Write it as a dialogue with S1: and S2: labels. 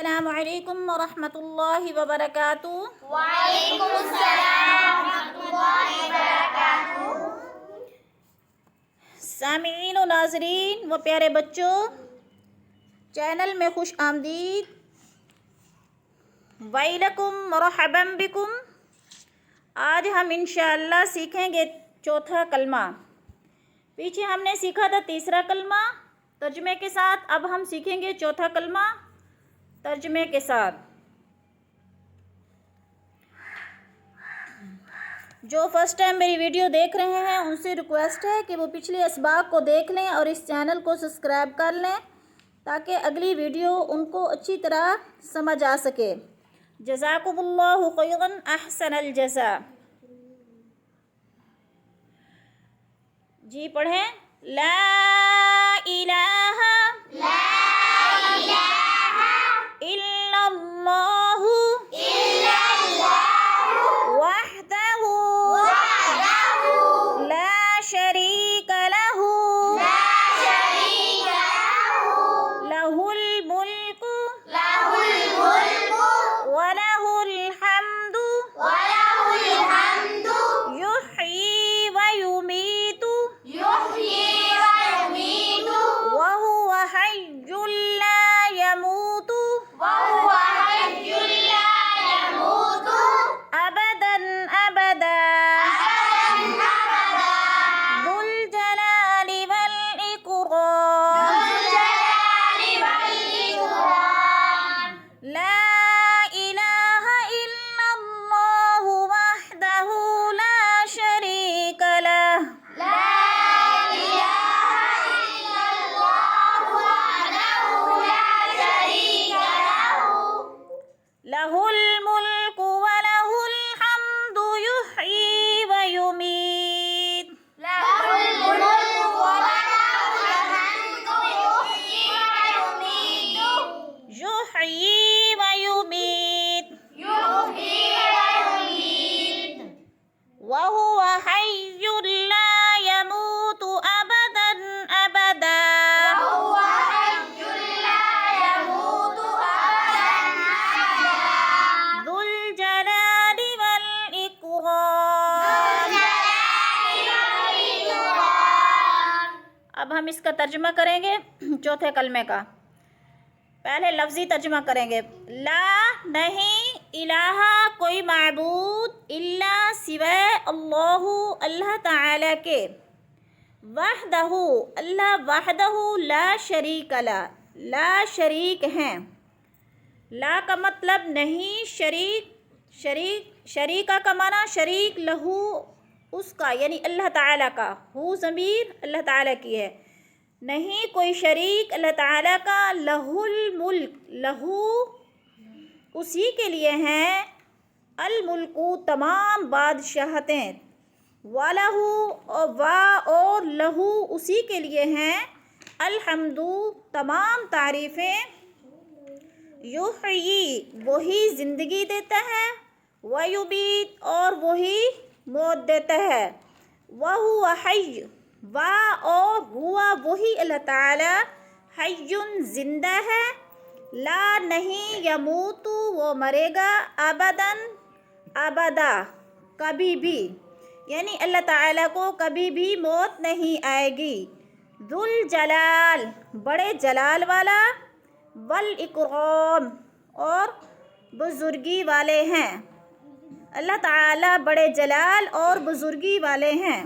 S1: السلام علیکم ورحمۃ اللہ وبرکاتہ۔
S2: وعلیکم السلام ورحمۃ اللہ وبرکاتہ۔
S1: سامعین و ناظرین و پیارے بچوں، چینل میں خوش آمدید۔ ویلکم مرحبا بکم۔ آج ہم انشاءاللہ سیکھیں گے چوتھا کلمہ۔ پیچھے ہم نے سیکھا تھا تیسرا کلمہ ترجمے کے ساتھ، اب ہم سیکھیں گے چوتھا کلمہ ترجمے کے ساتھ۔ جو فرسٹ ٹائم میری ویڈیو دیکھ رہے ہیں ان سے ریکویسٹ ہے کہ وہ پچھلے اسباق کو دیکھ لیں اور اس چینل کو سبسکرائب کر لیں تاکہ اگلی ویڈیو ان کو اچھی طرح سمجھ آ سکے۔ جزاکم اللہ خیرا احسن الجزاء۔ جی پڑھیں۔ لا الہ الا اللہ وحدہ لا شریک لہ لہ الملک ولہ الحمد یحیی ویمیت وہو حی لا یموت ابدا ابدا ذو الجلال والاکرام لا الہ الا اللہ وحدہ لا شریک لہ لہ الملک ولہ الحمد یحیی ویمیت یحیی ویمیت وہو حی لا یموت ابدا ابدا ذو الجلال والاکرام۔ اب ہم اس کا ترجمہ کریں گے چوتھے کلمے کا۔ پہلے لفظی ترجمہ کریں گے۔ لا نہیں، الہ کوئی معبود، الا سوائے، اللہ اللہ تعالی کے، وحدہ اللہ وحدہ لا شریک لہ لا شریک ہیں۔ لا کا مطلب نہیں، شریکہ کا معنی شریک، لہو اس کا یعنی اللہ تعالیٰ کا، ہو ضمیر اللہ تعالیٰ کی ہے، نہیں کوئی شریک اللہ تعالیٰ کا، لہو الملک لہو اسی کے لیے ہیں، الملک تمام بادشاہتیں، وَلَهُ اور لہو اسی کے لیے ہیں، الحمد تمام تعریفیں، یحیی وہی زندگی دیتا ہے، ویمیت اور وہی موت دیتا ہے، وہو حی اور ہوا وہی اللہ تعالی، حی زندہ ہے، لا نہیں، یموت وہ مرے گا، ابدا ابدا کبھی بھی، یعنی اللہ تعالیٰ کو کبھی بھی موت نہیں آئے گی، ذو الجلال بڑے جلال والا، والاکرام اور بزرگی والے ہیں، اللہ تعالیٰ بڑے جلال اور بزرگی والے ہیں۔